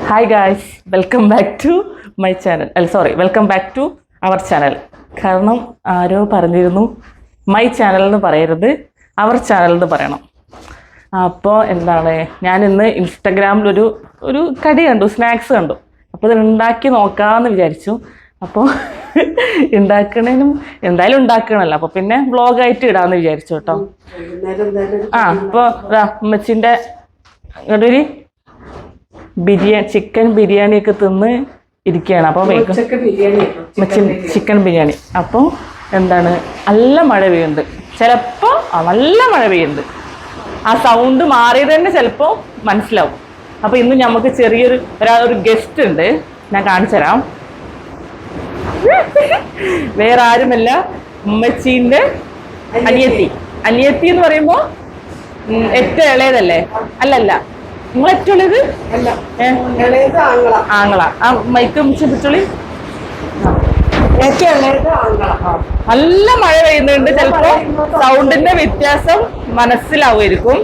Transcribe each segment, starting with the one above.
Hi guys, welcome back to my channel. Welcome back to our channel. കാരണം ആരോ പറഞ്ഞിരുന്നു my channel എന്ന് പറയരുത്, അവർ ചാനൽ എന്ന് പറയണം. അപ്പോൾ ഞാൻ ഇന്ന് ഇൻസ്റ്റഗ്രാമിലൊരു കടി കണ്ടു, സ്നാക്സ് കണ്ടു. അപ്പോൾ ഇത് ഉണ്ടാക്കി നോക്കാമെന്ന് വിചാരിച്ചു. അപ്പോൾ ഉണ്ടാക്കണേനും എന്തായാലും ഉണ്ടാക്കണമല്ലോ, അപ്പോൾ പിന്നെ വ്ളോഗായിട്ട് ഇടാമെന്ന് വിചാരിച്ചു കേട്ടോ. അപ്പോൾ ഉമ്മച്ചിൻ്റെ ഒരു ചിക്കൻ ബിരിയാണി ഒക്കെ തിന്ന് ഇരിക്കുകയാണ്. അപ്പോൾ ചിക്കൻ ബിരിയാണി. അപ്പോൾ നല്ല മഴ പെയ്യുന്നുണ്ട്. ചിലപ്പോൾ നല്ല മഴ പെയ്യുന്നുണ്ട്. ആ സൗണ്ട് മാറിയത് തന്നെ ചിലപ്പോൾ മനസ്സിലാവും. അപ്പോൾ ഇന്ന് നമുക്ക് ചെറിയൊരു ഒരു ഗസ്റ്റ് ഉണ്ട്, ഞാൻ കാണിച്ചു തരാം. വേറെ ആരുമല്ല, ഉമ്മച്ചീൻ്റെ അനിയത്തി എന്ന് പറയുമ്പോൾ ഏറ്റവും ഇളയതല്ലേ? അല്ലല്ല, നിങ്ങൾ ഏറ്റവും ഇളയത് ആങ്ങള. ആ മൈക്ക് പിടിച്ചോളി. നല്ല മഴ പെയ്യുന്നുണ്ട്. ചിലപ്പോ സൗണ്ടിന്റെ വ്യത്യാസം മനസ്സിലാവുമായിരിക്കും.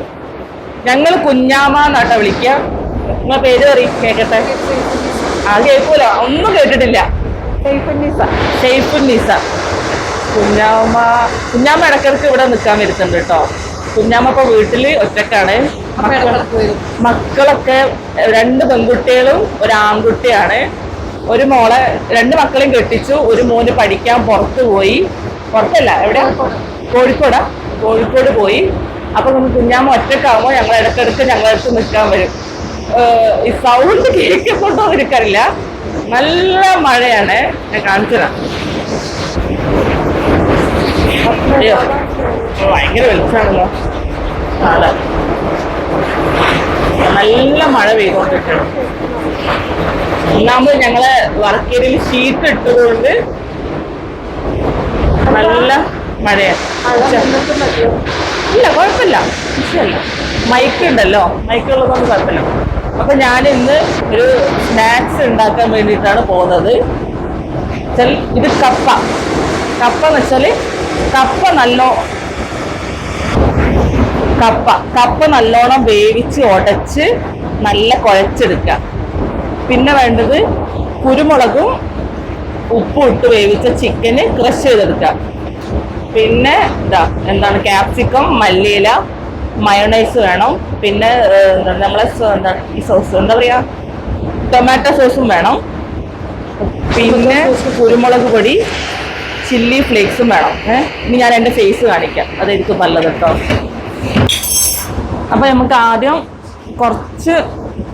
ഞങ്ങൾ കുഞ്ഞാമ എന്നാട്ടോ വിളിക്കുക. നിങ്ങളെ പേര് പറയും, കേക്കട്ടെ. ആ കേൾക്കൂല, ഒന്നും കേട്ടിട്ടില്ല. ഷെയ്ഫുന്നീസ. കുഞ്ഞാമ ഇടക്കിടക്ക് ഇവിടെ നിൽക്കാൻ വരുന്നുണ്ട് കേട്ടോ. കുഞ്ഞാമ ഇപ്പൊ വീട്ടില് ഒറ്റക്കാണ്. മക്കളൊക്കെ 2 പെൺകുട്ടികളും ഒരു ആൺകുട്ടിയാണ്. ഒരു മോളെ 2 മക്കളെയും കെട്ടിച്ചു. ഒരു മോന് പഠിക്കാൻ പുറത്തു പോയി. പുറത്തല്ല, എവിടെ? കോഴിക്കോട് പോയി. അപ്പൊ നമുക്ക് കുഞ്ഞാമ്മ ഒറ്റക്കാകുമ്പോൾ ഞങ്ങൾ ഇടക്കിടക്ക് ഞങ്ങളടുത്ത് നിൽക്കാൻ വരും. ഈ സൗണ്ട് കേൾക്കുന്നുണ്ടോ എനിക്കറിയില്ല. നല്ല മഴയാണ്. ഞാൻ കാണിച്ചുതരാം. ഭയങ്കര വെളിച്ചാണല്ലോ. നല്ല മഴ പെയ്തോണ്ടിരിക്കണം. ഒന്നാമത് ഞങ്ങള് വർക്ക് ഏരിയയിൽ ഷീറ്റ് ഇട്ടതുകൊണ്ട് നല്ല മഴയാണ്. ഇല്ല, കുഴപ്പമില്ല, വിഷയമല്ല. മൈക്ക് ഉണ്ടല്ലോ, മൈക്കുള്ളതൊന്നും കുഴപ്പമില്ല. അപ്പൊ ഞാൻ ഇന്ന് ഒരു സ്നാക്സ് ഉണ്ടാക്കാൻ വേണ്ടിയിട്ടാണ് പോകുന്നത്. ഇത് കപ്പ എന്ന് വെച്ചാല് കപ്പ നല്ലോണം വേവിച്ച് ഉടച്ച് നല്ല കുഴച്ചെടുക്കുക. പിന്നെ വേണ്ടത് കുരുമുളകും ഉപ്പും ഇട്ട് വേവിച്ച ചിക്കന് ക്രഷ് ചെയ്തെടുക്കുക. പിന്നെ ക്യാപ്സിക്കം, മല്ലിയില, മയോണൈസ് വേണം. പിന്നെ നമ്മളെ ഈ സോസ് ടൊമാറ്റോ സോസും വേണം. പിന്നെ കുരുമുളക് പൊടി, ചില്ലി ഫ്ലേക്സും വേണം. ഇനി ഞാൻ എൻ്റെ ഫേസ് കാണിക്കാം, അതായിരിക്കും നല്ലത് കേട്ടോ. അപ്പൊ നമുക്ക് ആദ്യം കുറച്ച്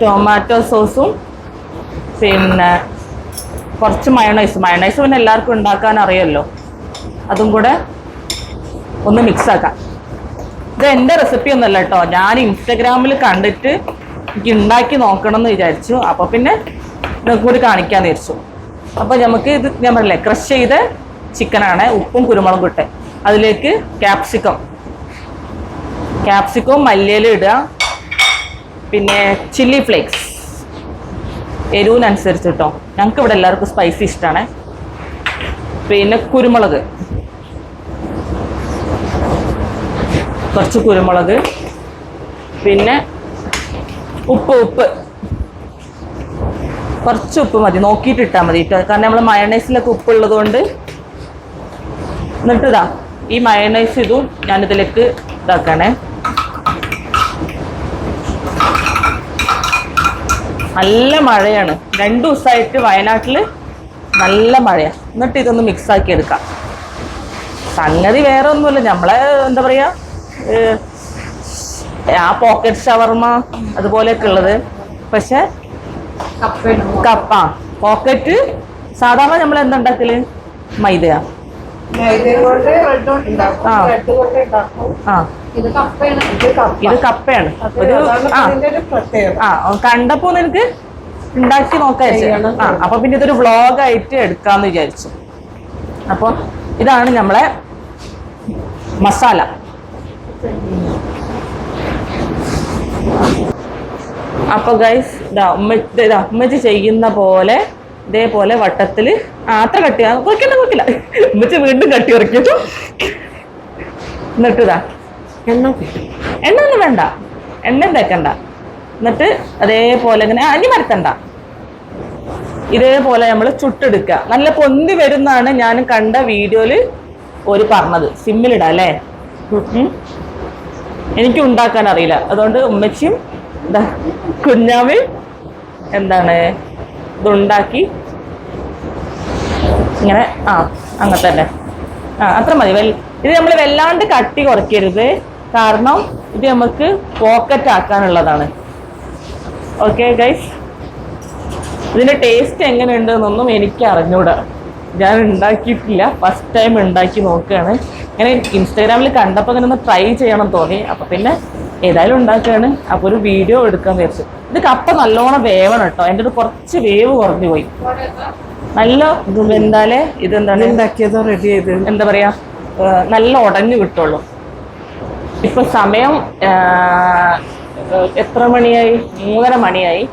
ടൊമാറ്റോ സോസും പിന്നെ കുറച്ച് മയോണൈസ് പിന്നെ എല്ലാവർക്കും ഉണ്ടാക്കാൻ അറിയാമല്ലോ, അതും കൂടെ ഒന്ന് മിക്സ് ആക്കാം. ഇത് എൻ്റെ റെസിപ്പി ഒന്നുമല്ല കേട്ടോ, ഞാൻ ഇൻസ്റ്റഗ്രാമിൽ കണ്ടിട്ട് എനിക്ക് ഉണ്ടാക്കി നോക്കണം എന്ന് വിചാരിച്ചു. അപ്പോൾ പിന്നെ നിങ്ങൾക്ക് കൂടി കാണിക്കാമെന്ന് വിചാരിച്ചു. അപ്പോൾ നമുക്ക് ഇത് ഞാൻ പറഞ്ഞില്ലേ, ക്രഷ് ചെയ്ത ചിക്കനാണ്. ഉപ്പും കുരുമുളകും ഇട്ട് അതിലേക്ക് ക്യാപ്സിക്കവും മല്ലിയില ഇടുക. പിന്നെ ചില്ലി ഫ്ലേക്സ് എരിവിനനുസരിച്ച് കേട്ടോ. ഞങ്ങൾക്ക് ഇവിടെ എല്ലാവർക്കും സ്പൈസി ഇഷ്ടമാണ്. പിന്നെ കുറച്ച് കുരുമുളക്, പിന്നെ ഉപ്പ് കുറച്ച് ഉപ്പ് മതി, നോക്കിയിട്ട് ഇട്ടാൽ മതി കേട്ടോ. കാരണം നമ്മൾ മയണൈസിലൊക്കെ ഉപ്പുള്ളത് കൊണ്ട്. എന്നിട്ട് ഈ മയണൈസ് ഇതും ഞാനിതിലേക്ക് ഇതാക്കണേ. നല്ല മഴയാണ്, 2 ദിവസമായിട്ട് വയനാട്ടിൽ നല്ല മഴയാണ്. എന്നിട്ട് ഇതൊന്ന് മിക്സ് ആക്കി എടുക്കാം. സംഗതി വേറെ ഒന്നുമില്ല, നമ്മളെ എന്താ പറയുക, ആ പോക്കറ്റ് ഷവർമ അതുപോലെയൊക്കെ ഉള്ളത്. പക്ഷെ കപ്പ പോക്കറ്റ് സാധാരണ നമ്മൾ എന്താ ഉണ്ടാക്കല്? മൈദയാ. ഇത് കപ്പയാണ്. കണ്ടപ്പോ നിനക്ക് ഉണ്ടാക്കി നോക്കാം. അപ്പൊ പിന്നെ ഇതൊരു വ്ളോഗായിട്ട് എടുക്കാന്ന് വിചാരിച്ചു. അപ്പൊ ഇതാണ് നമ്മളെ മസാല. അപ്പൊ ഗൈസ് ഉമ്മച്ചി ചെയ്യുന്ന പോലെ ഇതേപോലെ വട്ടത്തില് അത്ര കുറക്കില്ല ഉമ്മച്ചി വീണ്ടും കട്ടി കുറയ്ക്കും. എന്നിട്ട് എണ്ണ ഒന്നും വേണ്ട, എണ്ണ തേക്കണ്ട. എന്നിട്ട് അതേപോലെ ഇങ്ങനെ അനി മരത്തണ്ട, ഇതേപോലെ നമ്മൾ ചുട്ടെടുക്കുക. നല്ല പൊന്തി വരുന്നാണ് ഞാൻ കണ്ട വീഡിയോയില് ഒരു പറഞ്ഞത്. സിമ്മിലിടാം അല്ലേ? എനിക്ക് ഉണ്ടാക്കാൻ അറിയില്ല, അതുകൊണ്ട് ഉമ്മച്ചിയും കുഞ്ഞാമയും എന്താണ് ഇതുണ്ടാക്കി ഇങ്ങനെ അങ്ങനെ തന്നെ അത്ര മതി. ഇത് നമ്മൾ വല്ലാണ്ട് കട്ടി കുറയ്ക്കരുത്, കാരണം ഇത് നമുക്ക് പോക്കറ്റ് ആക്കാനുള്ളതാണ്. ഓക്കെ ഗൈസ്, ഇതിന്റെ ടേസ്റ്റ് എങ്ങനെയുണ്ട് എന്നൊന്നും എനിക്ക് അറിഞ്ഞൂടാ, ഞാൻ ഉണ്ടാക്കിയിട്ടില്ല, ഫസ്റ്റ് ടൈം ഉണ്ടാക്കി നോക്കുകയാണ്. അങ്ങനെ ഇൻസ്റ്റാഗ്രാമിൽ കണ്ടപ്പോൾ അങ്ങനെ ഒന്ന് ട്രൈ ചെയ്യണം തോന്നി, അപ്പൊ പിന്നെ ഏതായാലും ഉണ്ടാക്കുകയാണ്. അപ്പോൾ ഒരു വീഡിയോ എടുക്കാൻ വിചാരിച്ചു. ഇത് കപ്പ നല്ലോണം വേവണം കേട്ടോ, എൻ്റെ ഒരു കുറച്ച് വേവ് കുറഞ്ഞു പോയി. നല്ല വെന്താലേ ഇതെന്താണ് ഉണ്ടാക്കിയതോ റെഡി ചെയ്ത് എന്താ പറയാ നല്ല ഉടഞ്ഞു കിട്ടുള്ളൂ. ഇപ്പൊ സമയം എത്ര മണിയായി? 3:30 മണിയായി.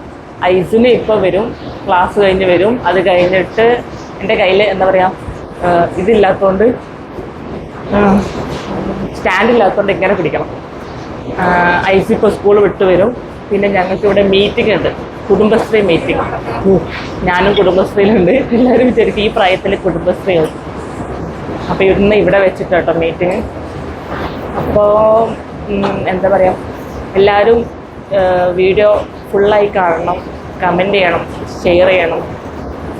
ഐസിന് ഇപ്പൊ വരും, ക്ലാസ് കഴിഞ്ഞ് വരും. അത് കഴിഞ്ഞിട്ട് എൻ്റെ കയ്യിൽ എന്താ പറയാ ഇതില്ലാത്തതുകൊണ്ട്, സ്റ്റാൻഡില്ലാത്തതുകൊണ്ട് ഇങ്ങനെ പിടിക്കണം. ഐസ് ഇപ്പോൾ സ്കൂൾ വിട്ട് വരും. പിന്നെ ഞങ്ങൾക്ക് ഇവിടെ മീറ്റിംഗ് ഉണ്ട്, കുടുംബശ്രീ മീറ്റിംഗ്. ഞാനും കുടുംബശ്രീയിലുണ്ട്. എല്ലാവരും വിചാരിക്കും ഈ പ്രായത്തിൽ കുടുംബശ്രീ ഉണ്ട്. അപ്പോൾ ഇന്ന് ഇവിടെ വെച്ചിട്ട് കേട്ടോ മീറ്റിംഗ്. അപ്പോൾ എന്താ പറയുക, എല്ലാവരും വീഡിയോ ഫുള്ളായി കാണണം, കമൻറ്റ് ചെയ്യണം, ഷെയർ ചെയ്യണം,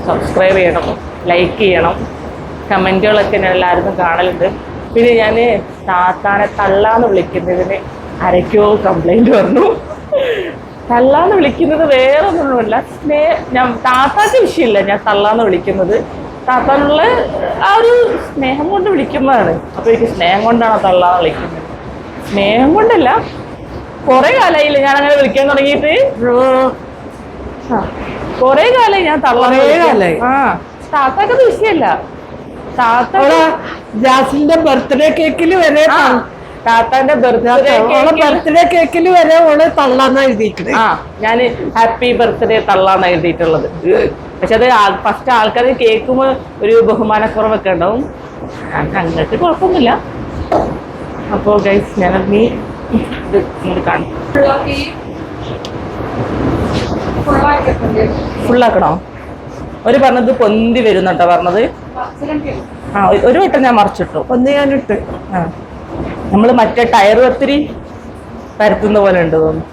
സബ്സ്ക്രൈബ് ചെയ്യണം, ലൈക്ക് ചെയ്യണം. കമൻറ്റുകളൊക്കെ ഞാൻ എല്ലാവരും കാണലുണ്ട്. പിന്നെ ഞാൻ താത്താനെ തള്ളാന്ന് വിളിക്കുന്നതിന് ആരൊക്കെയോ കംപ്ലൈൻറ്റ് പറഞ്ഞു. തള്ളാന്ന് വിളിക്കുന്നത് വേറെ ഒന്നുമില്ല, ഞാൻ താത്താക്ക് വിഷയമില്ല ഞാൻ തള്ളാന്ന് വിളിക്കുന്നത്. താത്താനുള്ള ആ ഒരു സ്നേഹം കൊണ്ട് വിളിക്കുന്നതാണ്. അപ്പോൾ എനിക്ക് സ്നേഹം കൊണ്ടാണ് തള്ളാന്ന് വിളിക്കുന്നത്, സ്നേഹം കൊണ്ടല്ല. കുറെ കാലമായില്ലേ ഞാൻ അങ്ങനെ വിളിക്കാൻ തുടങ്ങിയിട്ട്, കുറെ കാലമായി ഞാൻ തള്ളാന്ന്. താത്താക്കത് വിഷയമല്ല. താത്ത ജാസിന്റെ ബർത്ത്ഡേ കേക്കില് വരെ, താത്താന്റെ ബർത്ത്ഡേ കേക്കില് വരെ ഓള് തള്ളാന്ന് എഴുതിയിട്ടുണ്ട്. ഞാന് ഹാപ്പി ബർത്ത്ഡേ തള്ളാന്ന് എഴുതിയിട്ടുള്ളത്. പക്ഷെ അത് ഫസ്റ്റ് ആൾക്കാർ കേൾക്കുമ്പോൾ ഒരു ബഹുമാനക്കുറവൊക്കെ ഉണ്ടാവും. അങ്ങനത്തെ കുഴപ്പമൊന്നുമില്ല. അപ്പോൾ ഗൈസ് ഞാനത് നീ ഇത് കാണും. ഫുള്ളാക്കണോ? ഒരു പറഞ്ഞത് പൊന്തി വരുന്നുണ്ടോ പറഞ്ഞത്? ഒരു വട്ടം ഞാൻ മറിച്ചിട്ടു, ഒന്ന് ഞാനിട്ട്. നമ്മൾ മറ്റേ ടയർ ഒത്തിരി പരത്തുന്ന പോലെ ഉണ്ട് തോന്നുന്നു.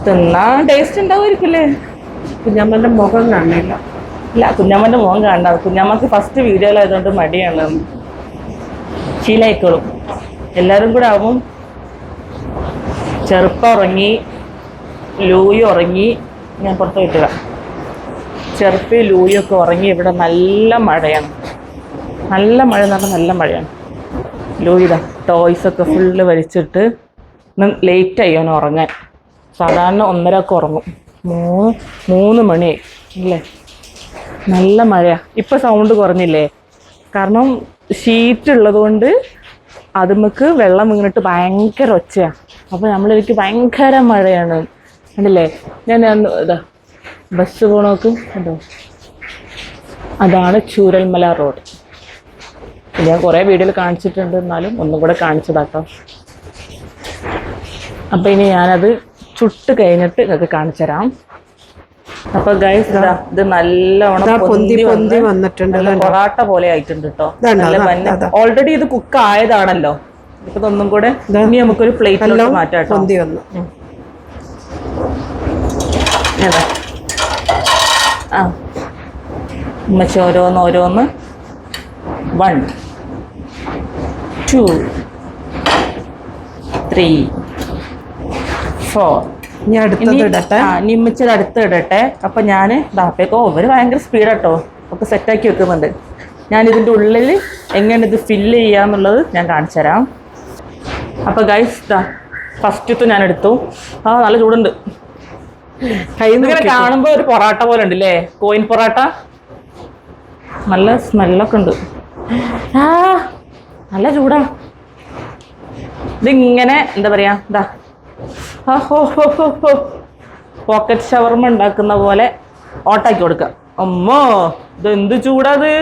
തിന്നാൻ ടേസ്റ്റ് ഉണ്ടാവുമായിരിക്കില്ലേ? കുഞ്ഞമ്മന്റെ മുഖം കാണില്ല. ഇല്ല, കുഞ്ഞമ്മന്റെ മുഖം കാണണ്ട. കുഞ്ഞമ്മക്ക് ഫസ്റ്റ് വീഡിയോയിലായതുകൊണ്ട് മടിയാണ്, ശീലായിക്കോളും. എല്ലാവരും കൂടെ ആവുമ്പം ചെറുപ്പം ഉറങ്ങി, ലൂയി ഉറങ്ങി. ഞാൻ പുറത്ത് കിട്ടുക, ചെറുപ്പി ലൂയൊക്കെ ഉറങ്ങി. ഇവിടെ നല്ല മഴയാണ്, നല്ല മഴ എന്ന് പറഞ്ഞാൽ നല്ല മഴയാണ്. ലൂയിതാ ടോയ്സൊക്കെ ഫുള്ള് വലിച്ചിട്ട് ലേറ്റായി അവന് ഉറങ്ങാൻ. സാധാരണ 1:30 ഉറങ്ങും, 3 മണിയായി അല്ലേ. നല്ല മഴയാണ്. ഇപ്പം സൗണ്ട് കുറഞ്ഞില്ലേ? കാരണം ഷീറ്റ് ഉള്ളത് കൊണ്ട് അതുമ്മക്ക് വെള്ളം വീണിട്ട് ഭയങ്കര ഒച്ചയാണ്. അപ്പോൾ നമ്മളെനിക്ക് ഭയങ്കര മഴയാണ് കണ്ടില്ലേ. ഞാൻ ഇതാ ബസ് പോണോക്ക് കണ്ടോ, അതാണ് ചൂരൽമല റോഡ്. ഞാൻ കുറേ വീഡിയോയിൽ കാണിച്ചിട്ടുണ്ട്, എന്നാലും ഒന്നും കൂടെ കാണിച്ചതാട്ടോ. അപ്പം ഇനി ഞാനത് ചുട്ട് കഴിഞ്ഞിട്ട് നിങ്ങൾക്ക് കാണിച്ചു തരാം. അപ്പൊ ഗൈസ് ഇത് നല്ലോണം പൊന്തി വന്നിട്ടുണ്ട്, പൊറാട്ട പോലെ ആയിട്ടുണ്ട് കേട്ടോ. ഓൾറെഡി ഇത് കുക്ക് ആയതാണല്ലോ. ഇപ്പൊ ഒന്നും കൂടെ ഇനി നമുക്കൊരു പ്ലേറ്റിലോട്ട് മാറ്റാം. ഉമ്മച്ചി ഓരോന്ന് 1 2 3 4. നിമ്മിച്ചത് അടുത്ത് ഇടട്ടെ. അപ്പൊ ഞാൻ ദാപ്പേക്കോ ഇവര് ഭയങ്കര സ്പീഡാട്ടോ ഒക്കെ സെറ്റാക്കി വെക്കുന്നുണ്ട്. ഞാൻ ഇതിൻ്റെ ഉള്ളിൽ എങ്ങനെ ഇത് ഫില്ല് ചെയ്യാന്നുള്ളത് ഞാൻ കാണിച്ചു തരാം. അപ്പൊ ഗൈസ് ഫസ്റ്റത്തെ ഞാൻ എടുത്തു. നല്ല ചൂടുണ്ട്. ഇങ്ങനെ കാണുമ്പോ ഒരു പൊറാട്ട പോലെ ഉണ്ട് അല്ലേ, കോയിൻ പൊറാട്ട. നല്ല സ്മെല്ലൊക്കെ ഉണ്ട്. നല്ല ചൂടാ. ഇതിങ്ങനെ എന്താ പറയാ, ഇതാ പോക്കറ്റ് ഷവർമ ഉണ്ടാക്കുന്ന പോലെ ഓട്ടാക്കി കൊടുക്കുക. അമ്മോ ഇത് എന്ത് ചൂടാത്!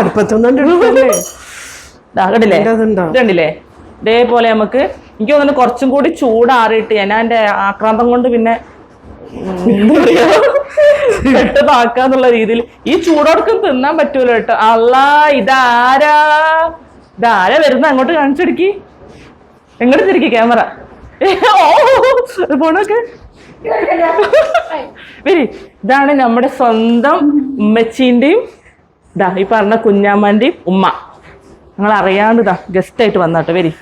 അടുപ്പത്തൊന്നുണ്ടല്ലേ ഇതുണ്ടല്ലേ? ഇതേപോലെ നമുക്ക് എനിക്ക് തോന്നുന്നു കുറച്ചും കൂടി ചൂടാറിയിട്ട് ഞാൻ എൻ്റെ ആക്രാന്തം കൊണ്ട് പിന്നെ പെട്ടതാക്കാന്നുള്ള രീതിയിൽ ഈ ചൂടോടക്കും തിന്നാൻ പറ്റൂല കേട്ടോ. അല്ലാ, ഇതാരാ വരുന്ന? അങ്ങോട്ട് കാണിച്ചെടുക്കി, എങ്ങോട്ട് തിരിക്കി ക്യാമറ. പോണൊക്കെ വരി. ഇതാണ് നമ്മുടെ സ്വന്തം ഉമ്മച്ചീന്റെയും ഈ പറഞ്ഞ കുഞ്ഞാമ്മന്റെയും ഉമ്മ. നിങ്ങൾ അറിയാണ്ട് ഗസ്റ്റ് ആയിട്ട് വന്നാട്ടോ. വരി,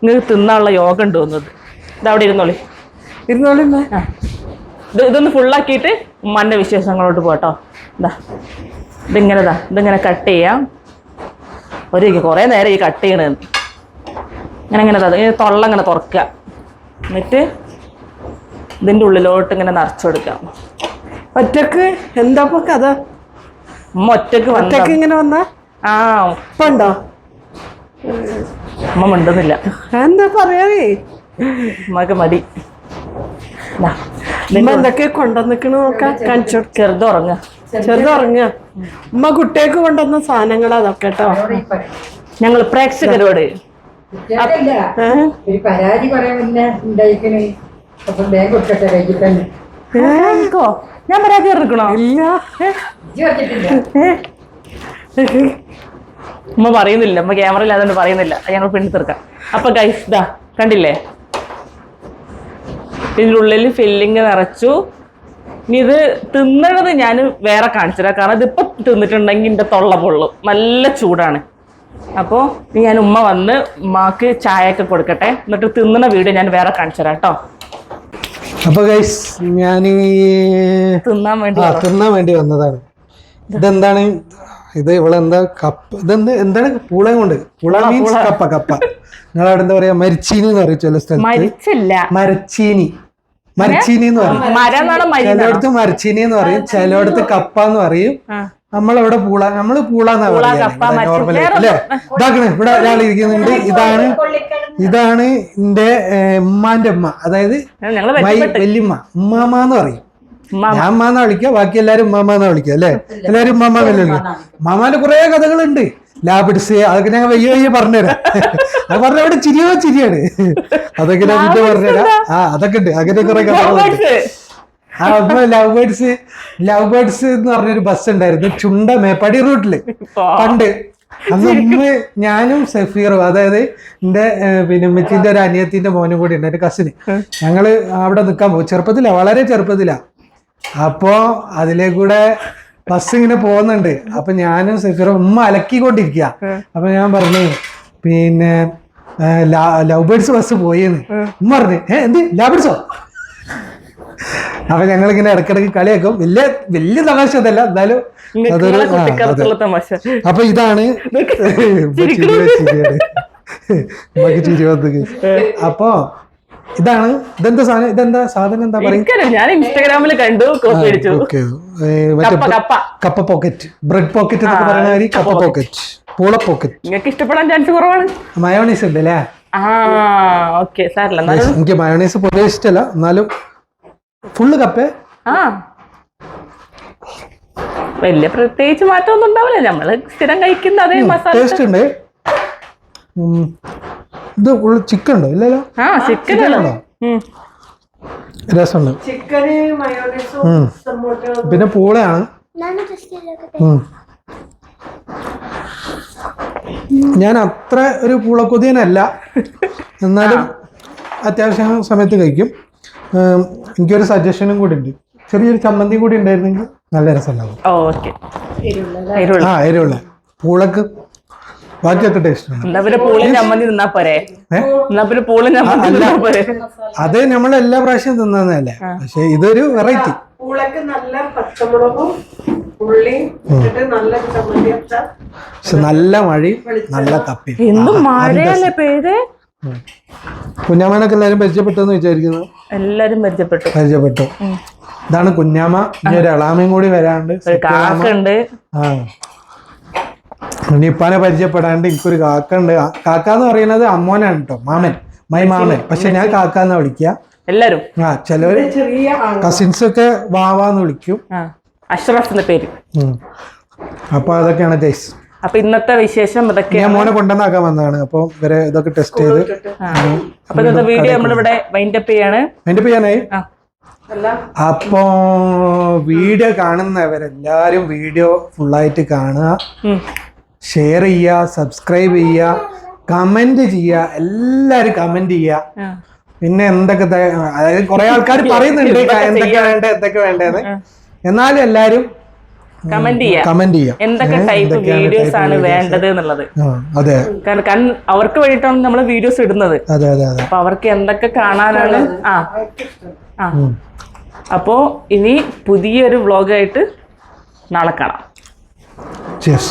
നിങ്ങൾക്ക് തിന്നാനുള്ള യോഗം ഉണ്ട് തോന്നുന്നത്. ഇതവിടെ ഇരുന്നോളി. ആ, ഇതൊന്ന് ഫുള്ളാക്കിയിട്ട് ഉമ്മാന്റെ വിശേഷങ്ങളോട്ട് പോട്ടോ. ഇതിങ്ങനെ കട്ട് ചെയ്യാം. കുറേ നേരം ഈ കട്ട് ചെയ്യണത് ഇങ്ങനെ തൊള്ള ഇങ്ങനെ തുറക്കുക. എന്നിട്ട് ഇതിൻ്റെ ഉള്ളിലോട്ട് ഇങ്ങനെ നിറച്ചു കൊടുക്കാം. ഒറ്റക്ക് എന്താ കഥ? ഉമ്മ ഒറ്റക്ക് ഇങ്ങനെ വന്ന ഉണ്ടോ? ഉമ്മ മിണ്ടുന്നില്ല. എന്താ പറയാനേ? ഉമ്മക്ക് മടി. എന്തൊക്കെ കൊണ്ടുവന്നിക്കണ നോക്കാം. കാണിച്ചോ. ചെറുതുറങ്ങുക. ഉമ്മ കുട്ടികൾക്ക് കൊണ്ടുവന്ന സാധനങ്ങൾ അതൊക്കെ കേട്ടോ. ഞങ്ങൾ പ്രേക്ഷകരോട് ഒരു പരാതി പറയാൻ ഉണ്ടായിക്കണേ. അപ്പം ബാഗ് കൊടുക്കട്ടെ വൈകിട്ടന്നെ. ഞാൻ പരാതി പറഞ്ഞിക്കണോ? ഇല്ല, ഉമ്മ പറയുന്നില്ല. ഉമ്മ ക്യാമറ ഇല്ലാതുകൊണ്ട് പറയുന്നില്ല. ഞങ്ങൾ പെണ്ണി തീർക്കാം. അപ്പൊ ഗൈസ് കണ്ടില്ലേ, ഇതിനുള്ളിൽ ഫില്ലിങ് നിറച്ചു. ഇനി ഇത് തിന്നണത് ഞാൻ വേറെ കാണിച്ചുതരാം. കാരണം ഇതിപ്പോ തിന്നിട്ടുണ്ടെങ്കിൽ എൻ്റെ തൊള്ള പൊള്ളും, നല്ല ചൂടാണ്. അപ്പോൾ ഞാൻ ഉമ്മ വന്ന് ഉമ്മാക്ക് ചായയൊക്കെ കൊടുക്കട്ടെ, എന്നിട്ട് തിന്നണ വീഡിയോ ഞാൻ വേറെ കാണിച്ചുതരാം കേട്ടോ. അപ്പൊ ഗൈസ് ഞാൻ തിന്നാൻ വേണ്ടി വന്നതാണ്. ഇതെന്താണ് ഇത്? ഇവളെന്താ കപ്പ? എന്താണ്? പൂള കൊണ്ട്. പൂള മീൻസ് കപ്പ. നിങ്ങളവിടെ എന്താ പറയാ? മരിച്ചീനി എന്ന് പറയും ചില സ്ഥലത്ത്. മരച്ചീനി എന്ന് പറയും. ചിലയിടത്ത് മരച്ചീനി എന്ന് പറയും, ചിലയിടത്ത് കപ്പ എന്ന് പറയും. നമ്മളവിടെ നമ്മള് പൂളാന്നാ പറയാ നോർമലി അല്ലേ. ഇതാക്കണേ, ഇവിടെ ഒരാൾ ഇരിക്കുന്നുണ്ട്. ഇതാണ് എന്റെ ഉമ്മാന്റെ ഉമ്മ, അതായത് വല്യമ്മ. ഉമ്മാന്ന് പറയും. ഞാൻ ഉമ്മാന്നാ വിളിക്കുക, ബാക്കി എല്ലാരും ഉമ്മാന്നാ വിളിക്കുക അല്ലേ. എല്ലാരും ഉമ്മാന്നല്ലേ വിളിക്കുക. ഉമ്മാമാന്റെ കുറെ കഥകളുണ്ട്, ലാബിഡ്സ്, അതൊക്കെ ഞങ്ങൾ വയ്യ പറഞ്ഞുതരാം. അത് പറഞ്ഞ അവിടെ ചിരിയാണ്. അതൊക്കെ ഞാൻ പിന്നെ പറഞ്ഞുതരാം. അതൊക്കെ ഉണ്ട്, അങ്ങനെ കുറെ കഥകളുണ്ട്. ലവ് ബേർഡ്സ് എന്ന് പറഞ്ഞൊരു ബസ് ഉണ്ടായിരുന്നു ചുണ്ട മേപ്പാടി റൂട്ടില് പണ്ട്. അന്ന് ഞാനും സഫീറും, അതായത് എന്റെ പിന്നെ ഉമ്മച്ചിന്റെ ഒരു അനിയത്തിന്റെ മോനും കൂടി ഉണ്ട്, എന്റെ കസിന്. ഞങ്ങള് അവിടെ നിൽക്കാൻ പോകും. വളരെ ചെറുപ്പത്തിലാ. അപ്പോ അതിലേക്കൂടെ ബസ് ഇങ്ങനെ പോകുന്നുണ്ട്. അപ്പൊ ഞാനും സഫീറും ഉമ്മ അലക്കിക്കൊണ്ടിരിക്കുക. അപ്പൊ ഞാൻ പറഞ്ഞു പിന്നെ ലവ് ബേർഡ്സ് ബസ് പോയെന്ന്. ഉമ്മ പറഞ്ഞു എന്ത് ലവ് ബേർഡ്സോ? അപ്പൊ ഞങ്ങളിങ്ങനെ ഇടക്കിടക്ക് കളിയാക്കും. വലിയ തമാശ അതല്ല, എന്നാലും അതൊരു. അപ്പൊ ഇതാണ് ചിരി വന്നത്. അപ്പൊ ഇതെന്താ സാധനം എന്താ പറയുക? ഞാൻ ഇൻസ്റ്റാഗ്രാമിൽ കണ്ടു, കപ്പ പോക്കറ്റ്, ബ്രെഡ് പോക്കറ്റ് എന്നൊക്കെ പറയുന്ന കപ്പ പോക്കറ്റ്, പൂള പോക്കറ്റ്. നിങ്ങൾക്ക് ഇഷ്ടപ്പെടാൻ ചാൻസ് കുറവാണ്. മയോണൈസ് ഉണ്ട് അല്ലേ? എനിക്ക് മയോണൈസ് പൊതുവെ ഇഷ്ടമല്ല, എന്നാലും ഫുള്ള് കപ്പ. വലിയ പ്രത്യേകിച്ച് മാറ്റമൊന്നും ഉണ്ടാവില്ല, നമ്മള് സ്ഥിരം കഴിക്കുന്ന അതേ മസാല ടേസ്റ്റ് ഉണ്ട്. ഇത് ഫുള്ള് ചിക്കൻ ഉണ്ടോ? ഇല്ലല്ലോ. ചിക്കൻ ഉണ്ടോ? രസമുണ്ട്. പിന്നെ പൂളയാണ്. ഞാൻ അത്ര ഒരു പൂളക്കൊതിയനല്ല, എന്നാലും അത്യാവശ്യം സമയത്ത് കഴിക്കും. എനിക്കൊരു സജഷനും കൂടി ഉണ്ട്. ചെറിയൊരു ചമ്മന്തി കൂടി ഉണ്ടായിരുന്നെങ്കിൽ നല്ല രസമുണ്ടാകും. എരിവുള്ള പൂളക്ക് ബാക്കിയൊക്കെ ടേസ്റ്റ് ഉണ്ട്. അത് നമ്മൾ എല്ലാ പ്രാവശ്യം തിന്നതല്ലേ, പക്ഷെ ഇതൊരു വെറൈറ്റി. പക്ഷെ നല്ല മഴയും നല്ല കപ്പയും. കുഞ്ഞാമ്മനൊക്കെ എല്ലാരും പരിചയപ്പെട്ടെന്ന് വിചാരിക്കുന്നു. എല്ലാരും പരിചയപ്പെട്ടു. ഇതാണ് കുഞ്ഞാമ്മ. ഇനി ഒരു എളാമയും കൂടി വരാണ്ട്. ഉണ്ണിപ്പാനെ പരിചയപ്പെടാണ്ട് എനിക്കൊരു കാക്ക ഉണ്ട്. കാക്ക എന്ന് പറയുന്നത് അമ്മോനാണ് കേട്ടോ, മാമൻ, മാമൻ. പക്ഷെ ഞാൻ കാക്കാന്നാ വിളിക്കുക എല്ലാരും. ചിലവര് കസിൻസ് ഒക്കെ വാവാന്ന് വിളിക്കും. അഷ്റഫിന്റെ പേര്. അപ്പൊ അതൊക്കെയാണ് ഗൈസ്. അപ്പൊ ഇന്നത്തെ വിശേഷം ഇതൊക്കെ. ഞാൻ മോനെ കൊണ്ടുവന്നാക്കാൻ വന്നതാണ്. അപ്പൊ ഇവരെ ഇതൊക്കെ ടെസ്റ്റ് ചെയ്ത് അപ്പൊ ഇന്നത്തെ വീഡിയോ നമ്മളിവിടെ വൈൻഡപ്പ് ചെയ്യാനായി. അപ്പോ വീഡിയോ കാണുന്നവരെല്ലാരും വീഡിയോ ഫുള്ളായിട്ട് കാണുക, ഷെയർ ചെയ്യുക, സബ്സ്ക്രൈബ് ചെയ്യുക, കമന്റ് ചെയ്യുക, എല്ലാരും കമന്റ് ചെയ്യുക. പിന്നെ എന്തൊക്കെ അതായത് കുറെ ആൾക്കാർ പറയുന്നുണ്ട് എന്തൊക്കെ വേണ്ടേന്ന്, എന്നാലും എല്ലാരും കമന്റ് ചെയ്യാം എന്തൊക്കെ ടൈപ്പ് വീഡിയോസ് ആണ് വേണ്ടത് എന്നുള്ളത്. അതെ, കാരണം അവർക്ക് വേണ്ടിയിട്ടാണ് നമ്മൾ വീഡിയോസ് ഇടുന്നത്. അതെ അതെ അതെ. അപ്പൊ അവർക്ക് എന്തൊക്കെ കാണാനാണ്. അപ്പോ ഇനി പുതിയൊരു വ്ളോഗായിട്ട് നാളെ കാണാം. Cheers.